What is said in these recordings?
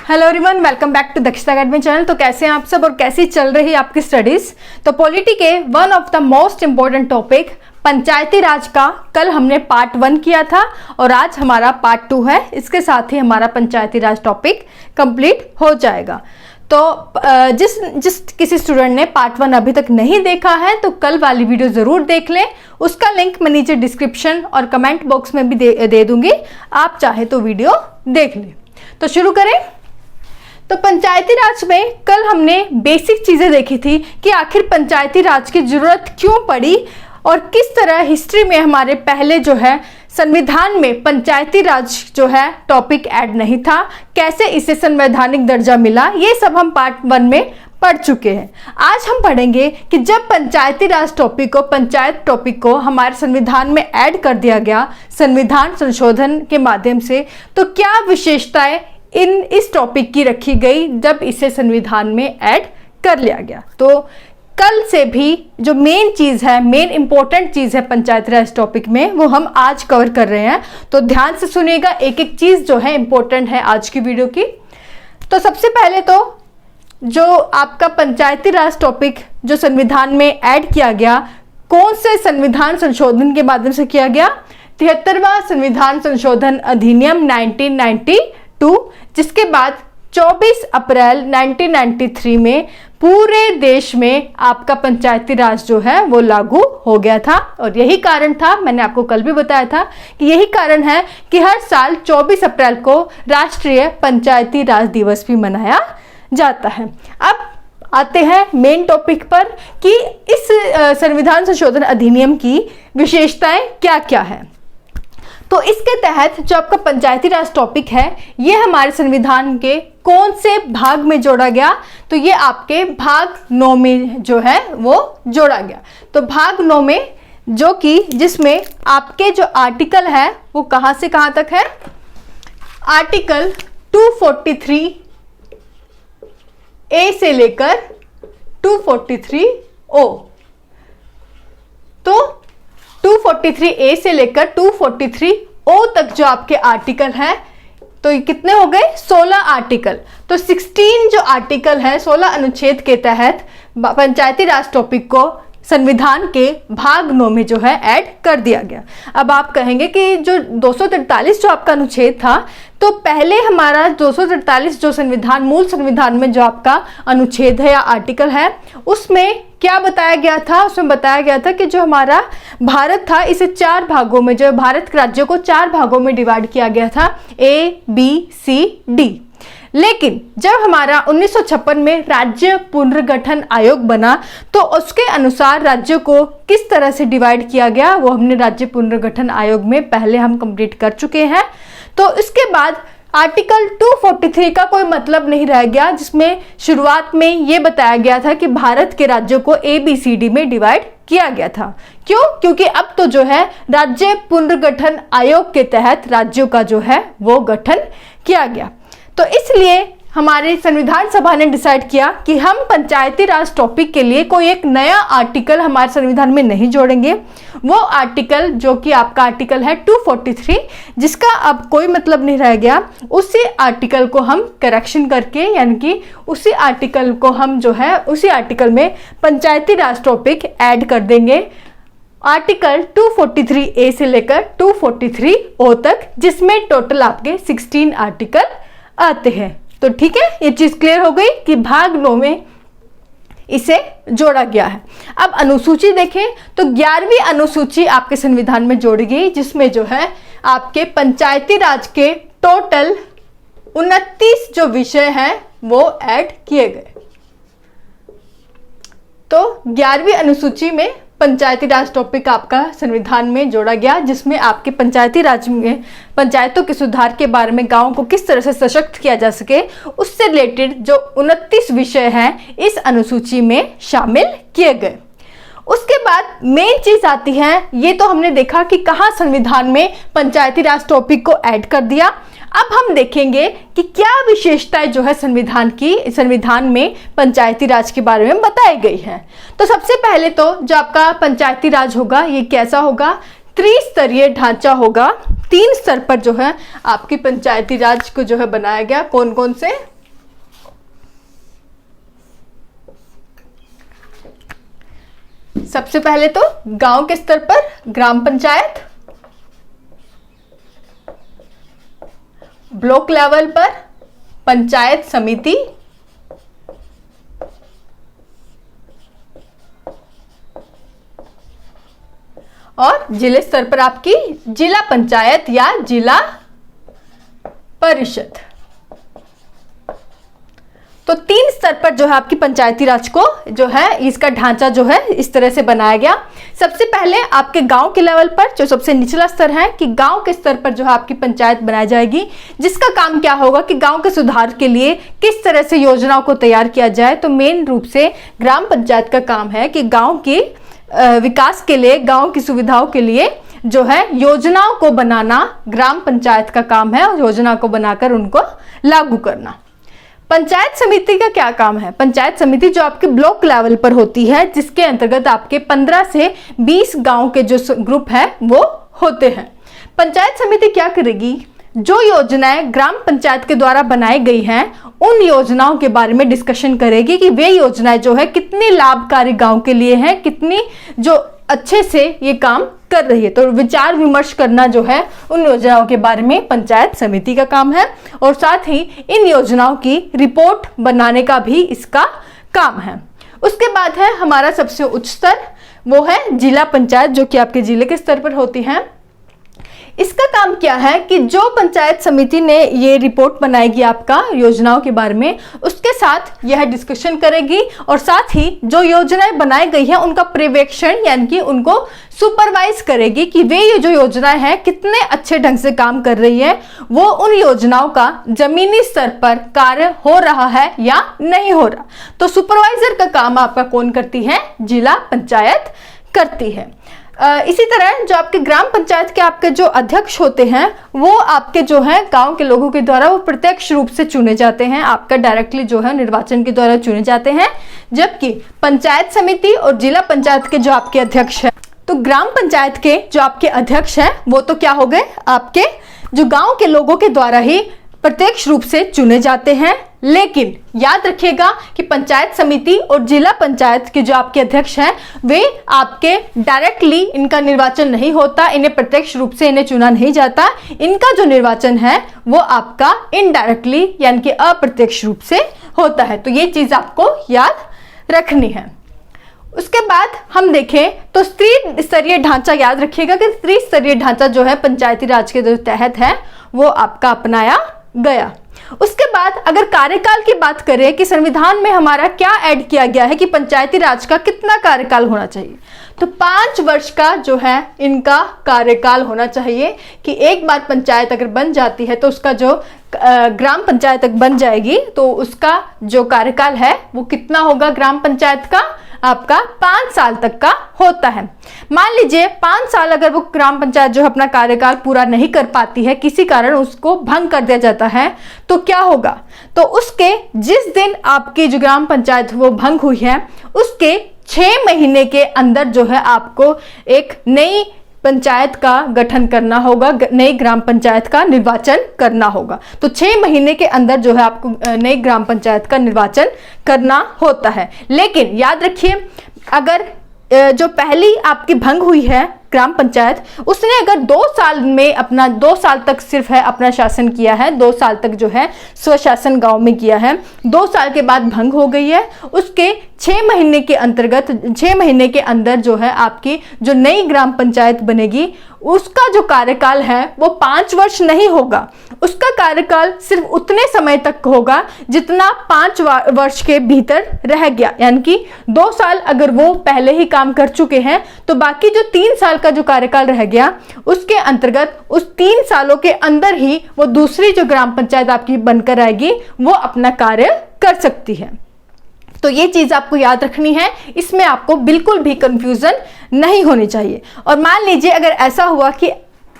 Hello everyone, welcome back to Dakshata academy channel. तो कैसे हैं आप सब और कैसी चल रही है आपकी स्टडीज। तो पॉलिटी के one of the most important topic Panchayati Raj का कल हमने पार्ट 1 किया था और आज हमारा पार्ट 2 है। इसके साथ ही हमारा पंचायती राज टॉपिक कंप्लीट हो जाएगा। तो जिस किसी स्टूडेंट ने पार्ट 1 अभी तक नहीं देखा है तो कल वाली वीडियो ज़रूर देख लें। उसका लिंक मैं नीचे डिस्क्रिप्शन और कमेंट बॉक्स में भी दे दूंगी, आप चाहे तो वीडियो देख लें। तो शुरू करें। तो पंचायती राज में कल हमने बेसिक चीज़ें देखी थी कि आखिर पंचायती राज की ज़रूरत क्यों पड़ी और किस तरह हिस्ट्री में हमारे पहले जो है संविधान में पंचायती राज जो है टॉपिक ऐड नहीं था, कैसे इसे संवैधानिक दर्जा मिला, ये सब हम पार्ट 1 में पढ़ चुके हैं। आज हम पढ़ेंगे कि जब पंचायती राज टॉपिक को, पंचायत टॉपिक को हमारे संविधान में ऐड कर दिया गया संविधान संशोधन के माध्यम से, तो क्या विशेषताएं इस टॉपिक की रखी गई जब इसे संविधान में ऐड कर लिया गया। तो कल से भी जो मेन चीज़ है, मेन इंपॉर्टेंट चीज़ है पंचायती राज टॉपिक में, वो हम आज कवर कर रहे हैं। तो ध्यान से सुनिएगा, एक एक चीज़ जो है इंपॉर्टेंट है आज की वीडियो की। तो सबसे पहले तो जो आपका पंचायती राज टॉपिक जो संविधान में ऐड किया गया, कौन से संविधान संशोधन के माध्यम से किया गया? 73वां संविधान संशोधन अधिनियम 1992, जिसके बाद 24 अप्रैल 1993 में पूरे देश में आपका पंचायती राज जो है वो लागू हो गया था। और यही कारण था, मैंने आपको कल भी बताया था कि यही कारण है कि हर साल 24 अप्रैल को राष्ट्रीय पंचायती राज दिवस भी मनाया जाता है। अब आते हैं मेन टॉपिक पर कि इस संविधान संशोधन अधिनियम की विशेषताएं क्या क्या है। तो इसके तहत जो आपका पंचायती राज टॉपिक है, ये हमारे संविधान के कौन से भाग में जोड़ा गया? तो ये आपके भाग 9 में जो है वो जोड़ा गया। तो भाग 9 में जो कि जिसमें आपके जो आर्टिकल है वो कहां से कहां तक है? आर्टिकल 243 ए से लेकर 243 ओ। तो 243 ए से लेकर 243 ओ तक जो आपके आर्टिकल हैं, तो ये कितने हो गए? 16 आर्टिकल। तो 16 जो आर्टिकल है, 16 अनुच्छेद के तहत पंचायती राज टॉपिक को संविधान के भाग 9 में जो है ऐड कर दिया गया। अब आप कहेंगे कि जो 243 जो आपका अनुच्छेद था, तो पहले हमारा 243 जो संविधान, मूल संविधान में जो आपका अनुच्छेद है या आर्टिकल है, उसमें क्या बताया गया था? उसमें बताया गया था कि जो हमारा भारत था, इसे 4 भागों में, जो भारत के राज्यों को 4 भागों में डिवाइड किया गया था, ए बी सी डी। लेकिन जब हमारा 1956 में राज्य पुनर्गठन आयोग बना, तो उसके अनुसार राज्यों को किस तरह से डिवाइड किया गया वो हमने राज्य पुनर्गठन आयोग में पहले हम कंप्लीट कर चुके हैं। तो इसके बाद आर्टिकल 243 का कोई मतलब नहीं रह गया, जिसमें शुरुआत में ये बताया गया था कि भारत के राज्यों को ABCD में डिवाइड किया गया था। क्यों? क्योंकि अब तो जो है राज्य पुनर्गठन आयोग के तहत राज्यों का जो है वो गठन किया गया। तो इसलिए हमारे संविधान सभा ने डिसाइड किया कि हम पंचायती राज टॉपिक के लिए कोई एक नया आर्टिकल हमारे संविधान में नहीं जोड़ेंगे। वो आर्टिकल जो कि आपका आर्टिकल है 243, जिसका अब कोई मतलब नहीं रह गया, उसी आर्टिकल को हम करेक्शन करके, यानी कि उसी आर्टिकल को हम जो है उसी आर्टिकल में पंचायती राज टॉपिक ऐड कर देंगे। आर्टिकल 243 ए से लेकर 243 ओ तक, जिसमें टोटल आपके 16 आर्टिकल आते हैं। तो ठीक है, ये चीज क्लियर हो गई कि भाग 9 में इसे जोड़ा गया है। अब अनुसूची देखें तो 11वीं अनुसूची आपके संविधान में जोड़ी गई, जिसमें जो है आपके पंचायती राज के टोटल 29 जो विषय हैं वो ऐड किए गए। तो 11वीं अनुसूची में पंचायती राज टॉपिक आपका संविधान में जोड़ा गया, जिसमें आपके पंचायती राज में पंचायतों के सुधार के बारे में, गांवों को किस तरह से सशक्त किया जा सके, उससे रिलेटेड जो 29 विषय हैं इस अनुसूची में शामिल किए गए। उसके बाद मेन चीज आती है, ये तो हमने देखा कि कहाँ संविधान में पंचायती राज टॉपिक को ऐड कर दिया। अब हम देखेंगे कि क्या विशेषताएं जो है संविधान में पंचायती राज के बारे में बताई गई है। तो सबसे पहले तो जो आपका पंचायती राज होगा ये कैसा होगा? त्रिस्तरीय ढांचा होगा। 3 स्तर पर जो है आपकी पंचायती राज को जो है बनाया गया। कौन कौन से? सबसे पहले तो गांव के स्तर पर ग्राम पंचायत, ब्लॉक लेवल पर पंचायत समिति, और जिले स्तर पर आपकी जिला पंचायत या जिला परिषद। तो 3 स्तर पर जो है आपकी पंचायती राज को जो है इसका ढांचा जो है इस तरह से बनाया गया। सबसे पहले आपके गांव के लेवल पर जो सबसे निचला स्तर है कि गांव के स्तर पर जो है आपकी पंचायत बनाई जाएगी, जिसका काम क्या होगा कि गांव के सुधार के लिए किस तरह से योजनाओं को तैयार किया जाए। तो मेन रूप से ग्राम पंचायत का काम है कि गाँव की विकास के लिए, गाँव की सुविधाओं के लिए जो है योजनाओं को बनाना ग्राम पंचायत का काम है और योजना को बनाकर उनको लागू करना। पंचायत समिति का क्या काम है? पंचायत समिति जो आपके ब्लॉक लेवल पर होती है, जिसके अंतर्गत आपके 15 से 20 गांव के जो ग्रुप है वो होते हैं। पंचायत समिति क्या करेगी? जो योजनाएं ग्राम पंचायत के द्वारा बनाई गई हैं उन योजनाओं के बारे में डिस्कशन करेगी कि वे योजनाएं जो है कितनी लाभकारी गांव के लिए हैं, कितनी जो अच्छे से ये काम कर रही है। तो विचार विमर्श करना जो है उन योजनाओं के बारे में पंचायत समिति का काम है, और साथ ही इन योजनाओं की रिपोर्ट बनाने का भी इसका काम है। उसके बाद है हमारा सबसे उच्च स्तर, वो है जिला पंचायत, जो कि आपके जिले के स्तर पर होती है। इसका काम क्या है कि जो पंचायत समिति ने ये रिपोर्ट बनाएगी आपका योजनाओं के बारे में, उसके साथ यह डिस्कशन करेगी और साथ ही जो योजनाएं बनाई गई है उनका पर्यवेक्षण यानी कि उनको सुपरवाइज करेगी कि वे ये जो योजनाएं हैं कितने अच्छे ढंग से काम कर रही है, वो उन योजनाओं का जमीनी स्तर पर कार्य हो रहा है या नहीं हो रहा। तो सुपरवाइजर का काम आपका कौन करती है? जिला पंचायत करती है। इसी तरह जो आपके ग्राम पंचायत के आपके जो अध्यक्ष होते हैं वो आपके जो है गांव के लोगों के द्वारा वो प्रत्यक्ष रूप से चुने जाते हैं, आपका डायरेक्टली जो है निर्वाचन के द्वारा चुने जाते हैं। जबकि पंचायत समिति और जिला पंचायत के जो आपके अध्यक्ष हैं, तो ग्राम पंचायत के जो आपके अध्यक्ष हैं वो तो क्या हो गए, आपके जो गाँव के लोगों के द्वारा ही प्रत्यक्ष रूप से चुने जाते हैं। लेकिन याद रखिएगा कि पंचायत समिति और जिला पंचायत के जो आपके अध्यक्ष हैं वे आपके डायरेक्टली इनका निर्वाचन नहीं होता, इन्हें प्रत्यक्ष रूप से इन्हें चुना नहीं जाता। इनका जो निर्वाचन है वो आपका इनडायरेक्टली यानी कि अप्रत्यक्ष रूप से होता है। तो ये चीज आपको याद रखनी है। उसके बाद हम देखें तो त्रिस्तरीय ढांचा याद रखिएगा कि त्रिस्तरीय ढांचा जो है पंचायती राज के जो तहत है वो आपका अपनाया गया। उसके बाद अगर कार्यकाल की बात करें कि संविधान में हमारा क्या ऐड किया गया है कि पंचायती राज का कितना कार्यकाल होना चाहिए, तो 5 वर्ष का जो है इनका कार्यकाल होना चाहिए कि एक बार पंचायत अगर बन जाती है तो उसका जो ग्राम पंचायत तक बन जाएगी तो उसका जो कार्यकाल है वो कितना होगा ग्राम पंचायत का, आपका 5 साल तक का होता है। मान लीजिए 5 साल अगर वो ग्राम पंचायत जो है अपना कार्यकाल पूरा नहीं कर पाती है, किसी कारण उसको भंग कर दिया जाता है, तो क्या होगा? तो उसके जिस दिन आपकी जो ग्राम पंचायत वो भंग हुई है उसके 6 महीने के अंदर जो है आपको एक नई पंचायत का गठन करना होगा, नई ग्राम पंचायत का निर्वाचन करना होगा। तो 6 महीने के अंदर जो है आपको नई ग्राम पंचायत का निर्वाचन करना होता है। लेकिन याद रखिए अगर जो पहली आपकी भंग हुई है ग्राम पंचायत, उसने अगर 2 साल में अपना 2 साल तक सिर्फ है अपना शासन किया है, 2 साल तक जो है स्वशासन गांव में किया है, 2 साल के बाद भंग हो गई है, उसके 6 महीने के अंतर्गत 6 महीने के अंदर जो है आपकी जो नई ग्राम पंचायत बनेगी उसका जो कार्यकाल है वो 5 वर्ष नहीं होगा, उसका कार्यकाल सिर्फ उतने समय तक होगा जितना 5 वर्ष के भीतर रह गया। यानी कि 2 साल अगर वो पहले ही काम कर चुके हैं तो बाकी जो 3 साल का जो कार्यकाल रह गया उसके अंतर्गत उस 3 सालों के अंदर ही वो दूसरी जो ग्राम पंचायत आपकी बनकर आएगी वो अपना कार्य कर सकती है। तो ये चीज आपको याद रखनी है, इसमें आपको बिल्कुल भी कंफ्यूजन नहीं होनी चाहिए। और मान लीजिए अगर ऐसा हुआ कि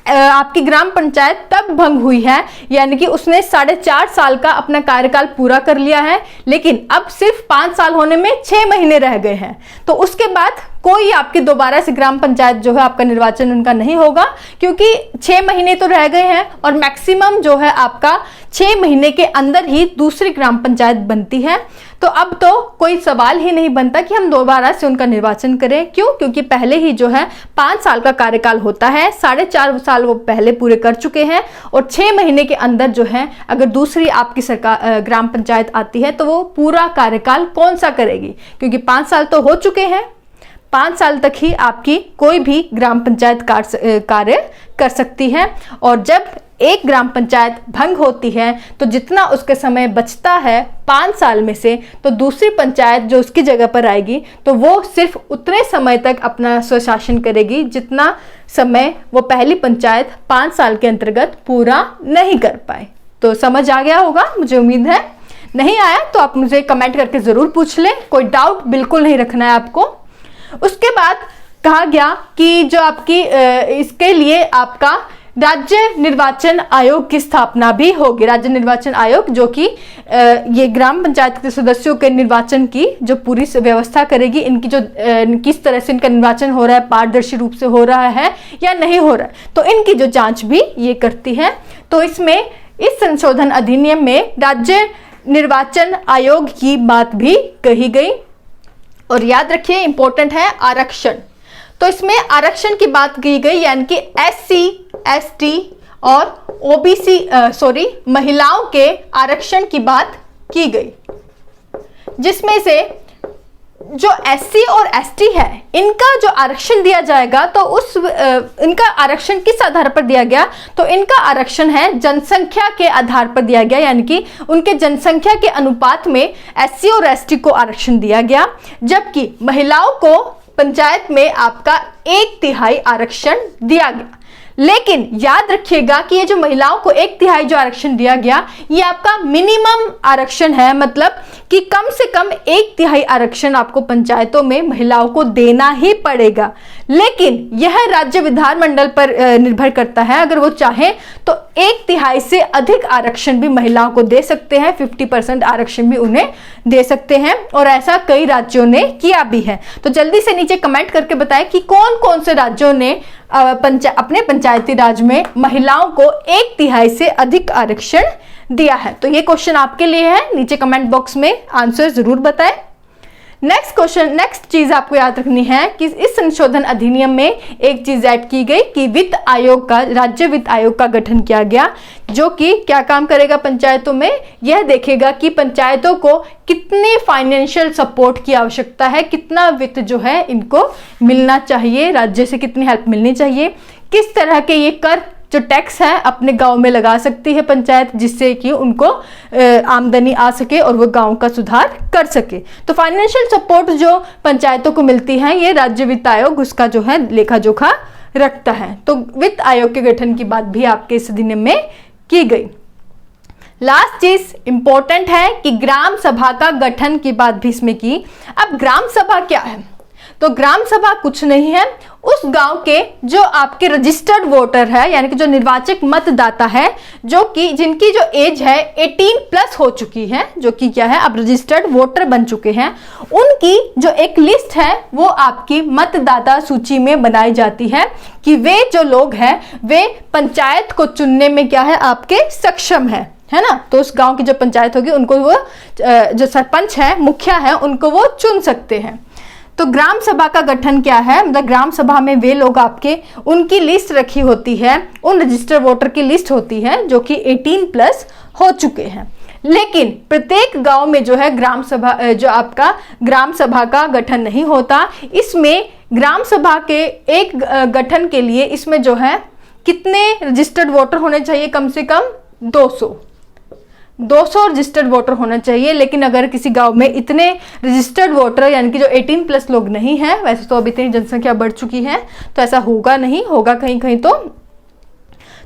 आपकी ग्राम पंचायत तब भंग हुई है यानी कि उसने 4.5 साल का अपना कार्यकाल पूरा कर लिया है, लेकिन अब सिर्फ 5 साल होने में 6 महीने रह गए हैं, तो उसके बाद कोई आपकी दोबारा से ग्राम पंचायत जो है आपका निर्वाचन उनका नहीं होगा, क्योंकि 6 महीने तो रह गए हैं और मैक्सिमम जो है आपका 6 महीने के अंदर ही दूसरी ग्राम पंचायत बनती है। तो अब तो कोई सवाल ही नहीं बनता कि हम दोबारा से उनका निर्वाचन करें। क्यों? क्योंकि पहले ही जो है 5 साल का कार्यकाल होता है, 4.5 साल वो पहले पूरे कर चुके हैं और 6 महीने के अंदर जो है अगर दूसरी आपकी सरकार ग्राम पंचायत आती है तो वो पूरा कार्यकाल कौन सा करेगी, क्योंकि 5 साल तो हो चुके हैं। 5 साल तक ही आपकी कोई भी ग्राम पंचायत कार्य कर सकती है और जब एक ग्राम पंचायत भंग होती है तो जितना उसके समय बचता है 5 साल में से, तो दूसरी पंचायत जो उसकी जगह पर आएगी तो वो सिर्फ उतने समय तक अपना स्वशासन करेगी जितना समय वो पहली पंचायत 5 साल के अंतर्गत पूरा नहीं कर पाए। तो समझ आ गया होगा, मुझे उम्मीद है। नहीं आया तो आप मुझे कमेंट करके ज़रूर पूछ लें, कोई डाउट बिल्कुल नहीं रखना है आपको। उसके बाद कहा गया कि जो आपकी इसके लिए आपका राज्य निर्वाचन आयोग की स्थापना भी होगी। राज्य निर्वाचन आयोग जो कि ये ग्राम पंचायत के सदस्यों के निर्वाचन की जो पूरी व्यवस्था करेगी, इनकी जो किस तरह से इनका निर्वाचन हो रहा है, पारदर्शी रूप से हो रहा है या नहीं हो रहा है, तो इनकी जो जांच भी ये करती है। तो इसमें इस संशोधन अधिनियम में राज्य निर्वाचन आयोग की बात भी कही गई। और याद रखिए इंपॉर्टेंट है आरक्षण, तो इसमें आरक्षण की बात की गई, यानी कि SC, ST और OBC महिलाओं के आरक्षण की बात की गई, जिसमें से जो SC और ST है इनका जो आरक्षण दिया जाएगा तो उस इनका आरक्षण किस आधार पर दिया गया, तो इनका आरक्षण है जनसंख्या के आधार पर दिया गया, यानी कि उनके जनसंख्या के अनुपात में SC और ST को आरक्षण दिया गया, जबकि महिलाओं को पंचायत में आपका 1/3 आरक्षण दिया गया। लेकिन याद रखिएगा कि ये जो महिलाओं को 1/3 जो आरक्षण दिया गया ये आपका मिनिमम आरक्षण है, मतलब कि कम से कम 1/3 आरक्षण आपको पंचायतों में महिलाओं को देना ही पड़ेगा। लेकिन यह राज्य विधानमंडल पर निर्भर करता है, अगर वो चाहें तो 1/3 से अधिक आरक्षण भी महिलाओं को दे सकते हैं, 50% आरक्षण भी उन्हें दे सकते हैं और ऐसा कई राज्यों ने किया भी है। तो जल्दी से नीचे कमेंट करके बताएं कि कौन कौन से राज्यों ने अपने पंचायती राज में महिलाओं को 1/3 से अधिक आरक्षण दिया है। तो ये क्वेश्चन आपके लिए है, नीचे कमेंट बॉक्स में आंसर जरूर बताएं। नेक्स्ट चीज आपको याद रखनी है कि इस संशोधन अधिनियम में एक चीज ऐड की गई कि वित्त आयोग का, राज्य वित्त आयोग का गठन किया गया, जो कि क्या काम करेगा पंचायतों में, यह देखेगा कि पंचायतों को कितने फाइनेंशियल सपोर्ट की आवश्यकता है, कितना वित्त जो है इनको मिलना चाहिए, राज्य से कितनी हेल्प मिलनी चाहिए, किस तरह के ये कर जो टैक्स है अपने गांव में लगा सकती है पंचायत, जिससे कि उनको आमदनी आ सके और वो गांव का सुधार कर सके। तो फाइनेंशियल सपोर्ट जो पंचायतों को मिलती है ये राज्य वित्त आयोग उसका जो है लेखा जोखा रखता है। तो वित्त आयोग के गठन की बात भी आपके इस अधिनियम में की गई। लास्ट चीज इंपॉर्टेंट है कि ग्राम सभा का गठन की बात भी इसमें की। अब ग्राम सभा क्या है, तो ग्राम सभा कुछ नहीं है, उस गांव के जो आपके रजिस्टर्ड वोटर है, यानी कि जो निर्वाचक मतदाता है, जो कि जिनकी जो एज है 18+ हो चुकी है, जो कि क्या है अब रजिस्टर्ड वोटर बन चुके हैं, उनकी जो एक लिस्ट है वो आपकी मतदाता सूची में बनाई जाती है कि वे जो लोग हैं वे पंचायत को चुनने में क्या है आपके सक्षम है ना। तो उस गांव की जो पंचायत होगी उनको वो जो सरपंच है, मुखिया है, उनको वो चुन सकते हैं। तो ग्राम सभा का गठन क्या है, मतलब ग्राम सभा में वे लोग आपके उनकी लिस्ट रखी होती है, उन रजिस्टर्ड वोटर की लिस्ट होती है जो कि 18+ हो चुके हैं। लेकिन प्रत्येक गांव में जो है ग्राम सभा जो आपका ग्राम सभा का गठन नहीं होता। इसमें ग्राम सभा के एक गठन के लिए इसमें जो है कितने रजिस्टर्ड वोटर होने चाहिए, कम से कम 200 रजिस्टर्ड वोटर होना चाहिए। लेकिन अगर किसी गांव में इतने रजिस्टर्ड वोटर यानी कि जो 18+ लोग नहीं हैं, वैसे तो अभी इतनी जनसंख्या बढ़ चुकी है तो ऐसा होगा नहीं, होगा कहीं कहीं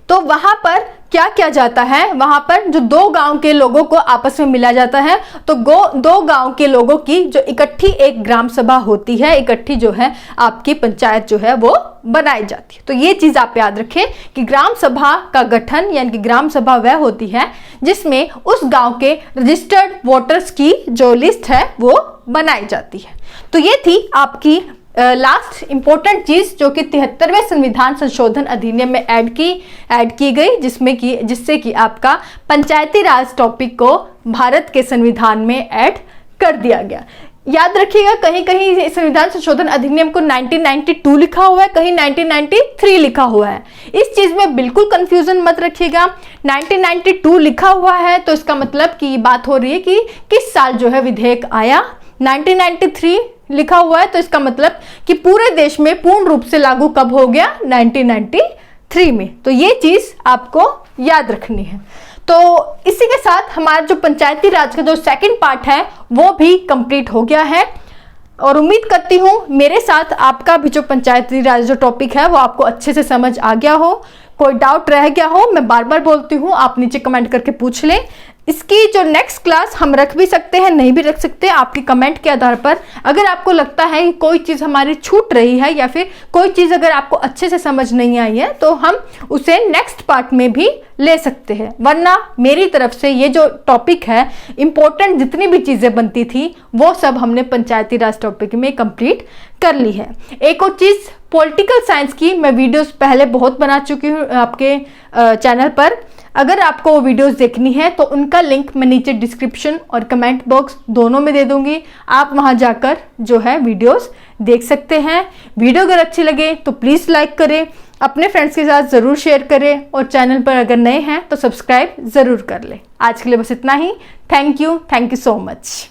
तो वहां पर क्या किया जाता है, वहां पर जो 2 गांव के लोगों को आपस में मिला जाता है, तो 2 गांव के लोगों की जो इकट्ठी एक ग्राम सभा होती है, इकट्ठी जो है आपकी पंचायत जो है वो बनाई जाती है। तो ये चीज आप याद रखें कि ग्राम सभा का गठन यानी कि ग्राम सभा वह होती है जिसमें उस गांव के रजिस्टर्ड वोटर्स की जो लिस्ट है वो बनाई जाती है। तो ये थी आपकी लास्ट इंपॉर्टेंट चीज जो कि 73वें संविधान संशोधन अधिनियम में ऐड की गई, जिससे कि आपका पंचायती राज टॉपिक को भारत के संविधान में ऐड कर दिया गया। याद रखिएगा, कहीं कहीं संविधान संशोधन अधिनियम को 1992 लिखा हुआ है, कहीं 1993 लिखा हुआ है। इस चीज में बिल्कुल कंफ्यूजन मत रखिएगा। 1992 लिखा हुआ है तो इसका मतलब कि बात हो रही है कि किस साल जो है विधेयक आया। 1993 लिखा हुआ है तो इसका मतलब कि पूरे देश में पूर्ण रूप से लागू कब हो गया, 1993 में। तो ये चीज आपको याद रखनी है। तो इसी के साथ हमारा जो पंचायती राज का जो सेकंड पार्ट है वो भी कंप्लीट हो गया है, और उम्मीद करती हूँ मेरे साथ आपका भी जो पंचायती राज जो टॉपिक है वो आपको अच्छे से समझ आ गया हो। कोई डाउट रह गया हो, मैं बार बार बोलती हूँ, आप नीचे कमेंट करके पूछ लें। इसकी जो नेक्स्ट क्लास हम रख भी सकते हैं, नहीं भी रख सकते, आपके कमेंट के आधार पर। अगर आपको लगता है कि कोई चीज़ हमारी छूट रही है या फिर कोई चीज़ अगर आपको अच्छे से समझ नहीं आई है तो हम उसे नेक्स्ट पार्ट में भी ले सकते हैं। वरना मेरी तरफ से ये जो टॉपिक है, इंपॉर्टेंट जितनी भी चीज़ें बनती थी वो सब हमने पंचायती राज टॉपिक में कंप्लीट कर ली है। एक और चीज़, पॉलिटिकल साइंस की मैं वीडियोस पहले बहुत बना चुकी हूँ आपके चैनल पर। अगर आपको वो वीडियोस देखनी है तो उनका लिंक मैं नीचे डिस्क्रिप्शन और कमेंट बॉक्स दोनों में दे दूंगी, आप वहां जाकर जो है वीडियोस देख सकते हैं। वीडियो अगर अच्छी लगे तो प्लीज़ लाइक करें, अपने फ्रेंड्स के साथ ज़रूर शेयर करें, और चैनल पर अगर नए हैं तो सब्सक्राइब ज़रूर कर लें। आज के लिए बस इतना ही। Thank you so much.